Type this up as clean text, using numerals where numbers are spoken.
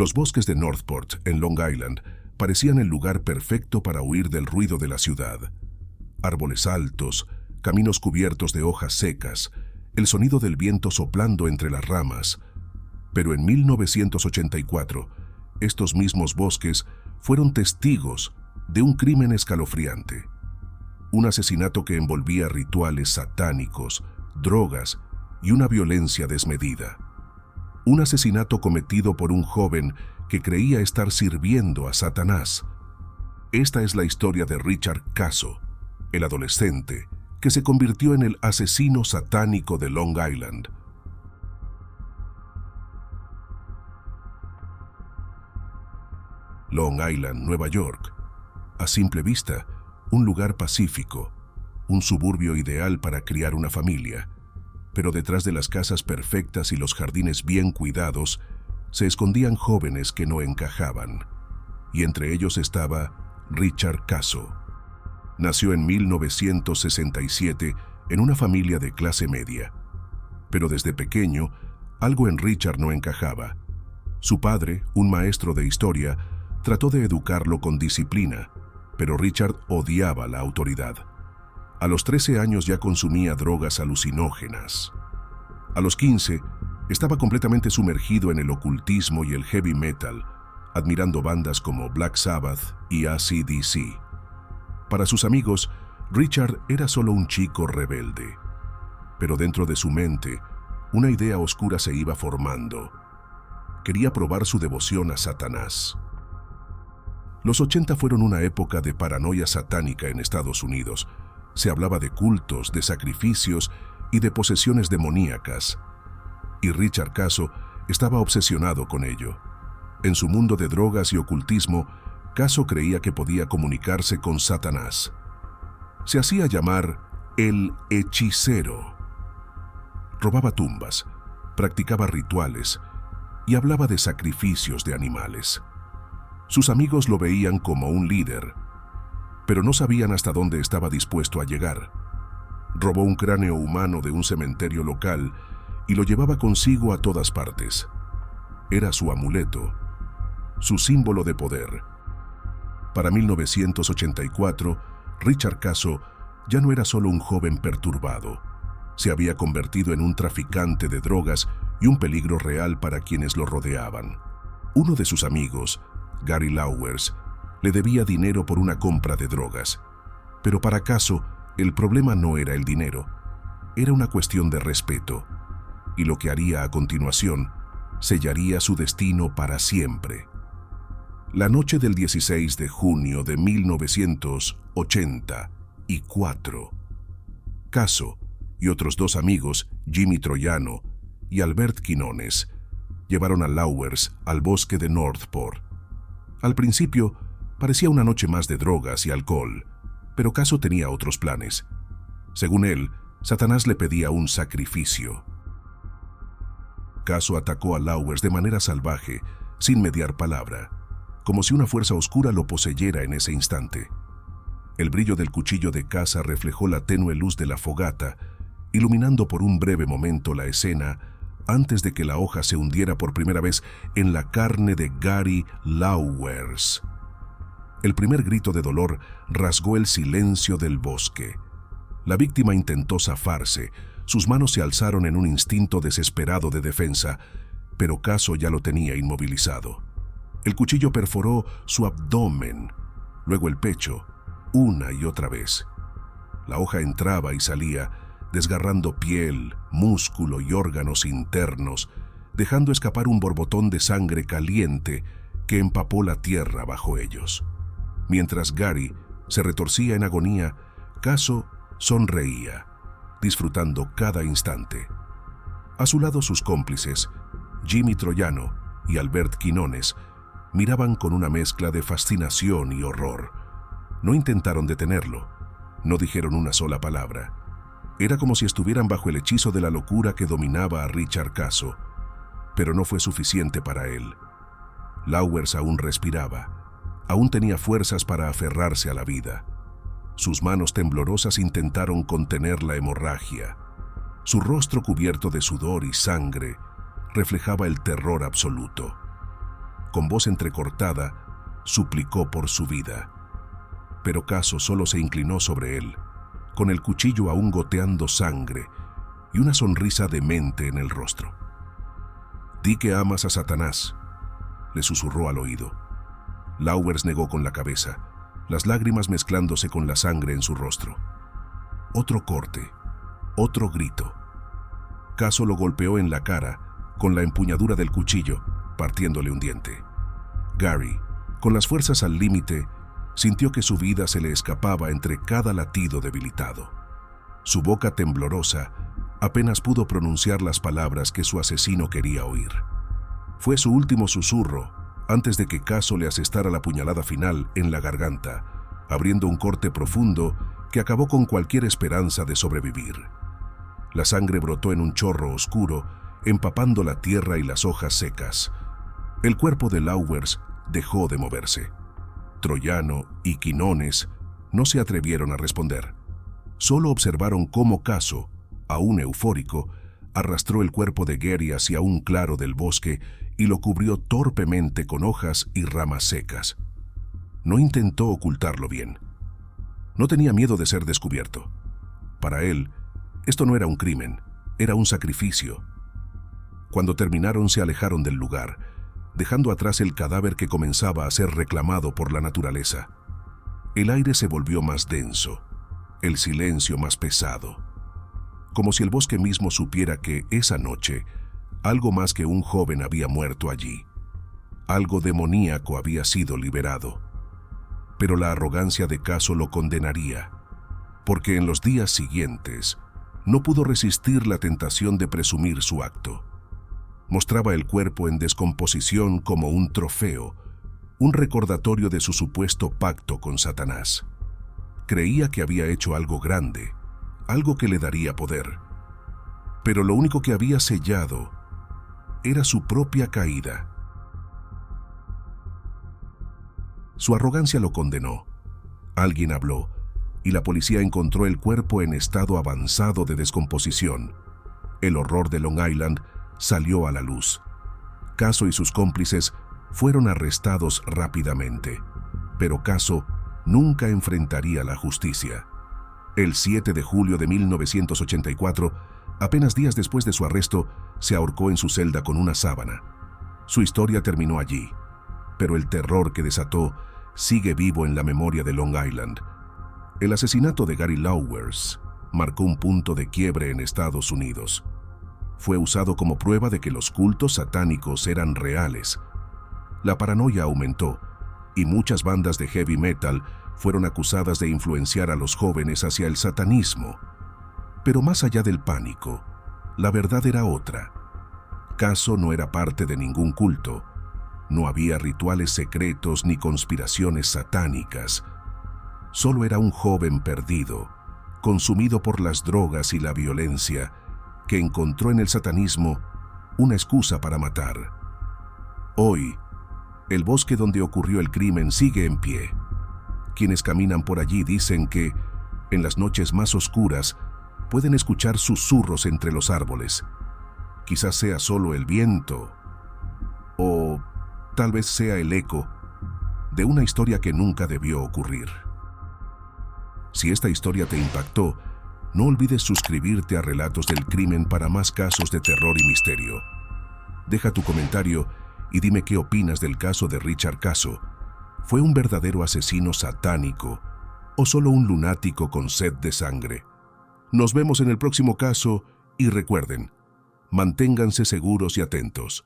Los bosques de Northport, en Long Island, parecían el lugar perfecto para huir del ruido de la ciudad. Árboles altos, caminos cubiertos de hojas secas, el sonido del viento soplando entre las ramas. Pero en 1984, estos mismos bosques fueron testigos de un crimen escalofriante. Un asesinato que envolvía rituales satánicos, drogas y una violencia desmedida. Un asesinato cometido por un joven que creía estar sirviendo a Satanás. Esta es la historia de Richard Caso, el adolescente que se convirtió en el asesino satánico de Long Island. Long Island, Nueva York. A simple vista, un lugar pacífico, un suburbio ideal para criar una familia. Pero detrás de las casas perfectas y los jardines bien cuidados, se escondían jóvenes que no encajaban. Y entre ellos estaba Richard Caso. Nació en 1967 en una familia de clase media. Pero desde pequeño, algo en Richard no encajaba. Su padre, un maestro de historia, trató de educarlo con disciplina, pero Richard odiaba la autoridad. A los 13 años ya consumía drogas alucinógenas. A los 15, estaba completamente sumergido en el ocultismo y el heavy metal, admirando bandas como Black Sabbath y AC/DC. Para sus amigos, Richard era solo un chico rebelde. Pero dentro de su mente, una idea oscura se iba formando. Quería probar su devoción a Satanás. Los 80 fueron una época de paranoia satánica en Estados Unidos. Se hablaba de cultos, de sacrificios y de posesiones demoníacas. Y Richard Caso estaba obsesionado con ello. En su mundo de drogas y ocultismo, Caso creía que podía comunicarse con Satanás. Se hacía llamar el hechicero. Robaba tumbas, practicaba rituales y hablaba de sacrificios de animales. Sus amigos lo veían como un líder, pero no sabían hasta dónde estaba dispuesto a llegar. Robó un cráneo humano de un cementerio local y lo llevaba consigo a todas partes. Era su amuleto, su símbolo de poder. Para 1984, Richard Caso ya no era solo un joven perturbado. Se había convertido en un traficante de drogas y un peligro real para quienes lo rodeaban. Uno de sus amigos, Gary Lauwers, le debía dinero por una compra de drogas. Pero para Caso, el problema no era el dinero, era una cuestión de respeto. Y lo que haría a continuación sellaría su destino para siempre. La noche del 16 de junio de 1984, Caso y otros dos amigos, Jimmy Troiano y Albert Quinones, llevaron a Lauwers al bosque de Northport. Al principio, parecía una noche más de drogas y alcohol, pero Caso tenía otros planes. Según él, Satanás le pedía un sacrificio. Caso atacó a Lauwers de manera salvaje, sin mediar palabra, como si una fuerza oscura lo poseyera en ese instante. El brillo del cuchillo de caza reflejó la tenue luz de la fogata, iluminando por un breve momento la escena antes de que la hoja se hundiera por primera vez en la carne de Gary Lauwers. El primer grito de dolor rasgó el silencio del bosque. La víctima intentó zafarse, sus manos se alzaron en un instinto desesperado de defensa, pero Caso ya lo tenía inmovilizado. El cuchillo perforó su abdomen, luego el pecho, una y otra vez. La hoja entraba y salía, desgarrando piel, músculo y órganos internos, dejando escapar un borbotón de sangre caliente que empapó la tierra bajo ellos. Mientras Gary se retorcía en agonía, Caso sonreía, disfrutando cada instante. A su lado sus cómplices, Jimmy Troiano y Albert Quinones, miraban con una mezcla de fascinación y horror. No intentaron detenerlo, no dijeron una sola palabra. Era como si estuvieran bajo el hechizo de la locura que dominaba a Richard Caso, pero no fue suficiente para él. Lauwers aún respiraba, aún tenía fuerzas para aferrarse a la vida. Sus manos temblorosas intentaron contener la hemorragia. Su rostro cubierto de sudor y sangre reflejaba el terror absoluto. con voz entrecortada, suplicó por su vida. Pero Caso solo se inclinó sobre él, con el cuchillo aún goteando sangre y una sonrisa demente en el rostro. «Di que amas a Satanás», le susurró al oído. Lauwers negó con la cabeza, las lágrimas mezclándose con la sangre en su rostro. Otro corte, otro grito. Caso lo golpeó en la cara con la empuñadura del cuchillo, partiéndole un diente. Gary, con las fuerzas al límite, sintió que su vida se le escapaba entre cada latido debilitado. Su boca temblorosa apenas pudo pronunciar las palabras que su asesino quería oír. Fue su último susurro antes de que Caso le asestara la puñalada final en la garganta, abriendo un corte profundo que acabó con cualquier esperanza de sobrevivir. La sangre brotó en un chorro oscuro, empapando la tierra y las hojas secas. El cuerpo de Lauwers dejó de moverse. Troyano y Quinones no se atrevieron a responder. Solo observaron cómo Caso, aún eufórico, arrastró el cuerpo de Gary hacia un claro del bosque y lo cubrió torpemente con hojas y ramas secas. No intentó ocultarlo bien. No tenía miedo de ser descubierto. Para él, esto no era un crimen, era un sacrificio. Cuando terminaron, se alejaron del lugar, dejando atrás el cadáver que comenzaba a ser reclamado por la naturaleza. El aire se volvió más denso, el silencio más pesado, como si el bosque mismo supiera que esa noche algo más que un joven había muerto allí. Algo demoníaco había sido liberado. Pero la arrogancia de Caso lo condenaría, porque en los días siguientes no pudo resistir la tentación de presumir su acto. Mostraba el cuerpo en descomposición como un trofeo, un recordatorio de su supuesto pacto con Satanás. Creía que había hecho algo grande, algo que le daría poder. Pero lo único que había sellado era su propia caída. Su arrogancia lo condenó. Alguien habló, y la policía encontró el cuerpo en estado avanzado de descomposición. El horror de Long Island salió a la luz. Caso y sus cómplices fueron arrestados rápidamente, pero Caso nunca enfrentaría la justicia. El 7 de julio de 1984, apenas días después de su arresto, se ahorcó en su celda con una sábana. Su historia terminó allí, pero el terror que desató sigue vivo en la memoria de Long Island. El asesinato de Gary Lauwers marcó un punto de quiebre en Estados Unidos. Fue usado como prueba de que los cultos satánicos eran reales. La paranoia aumentó, y muchas bandas de heavy metal fueron acusadas de influenciar a los jóvenes hacia el satanismo. Pero más allá del pánico, la verdad era otra. Caso no era parte de ningún culto. No había rituales secretos ni conspiraciones satánicas. Solo era un joven perdido, consumido por las drogas y la violencia, que encontró en el satanismo una excusa para matar. Hoy, el bosque donde ocurrió el crimen sigue en pie. Quienes caminan por allí dicen que, en las noches más oscuras, pueden escuchar susurros entre los árboles. Quizás sea solo el viento, o tal vez sea el eco de una historia que nunca debió ocurrir. Si esta historia te impactó, no olvides suscribirte a Relatos del Crimen para más casos de terror y misterio. Deja tu comentario y dime qué opinas del caso de Richard Caso. ¿Fue un verdadero asesino satánico o solo un lunático con sed de sangre? Nos vemos en el próximo caso y recuerden, manténganse seguros y atentos.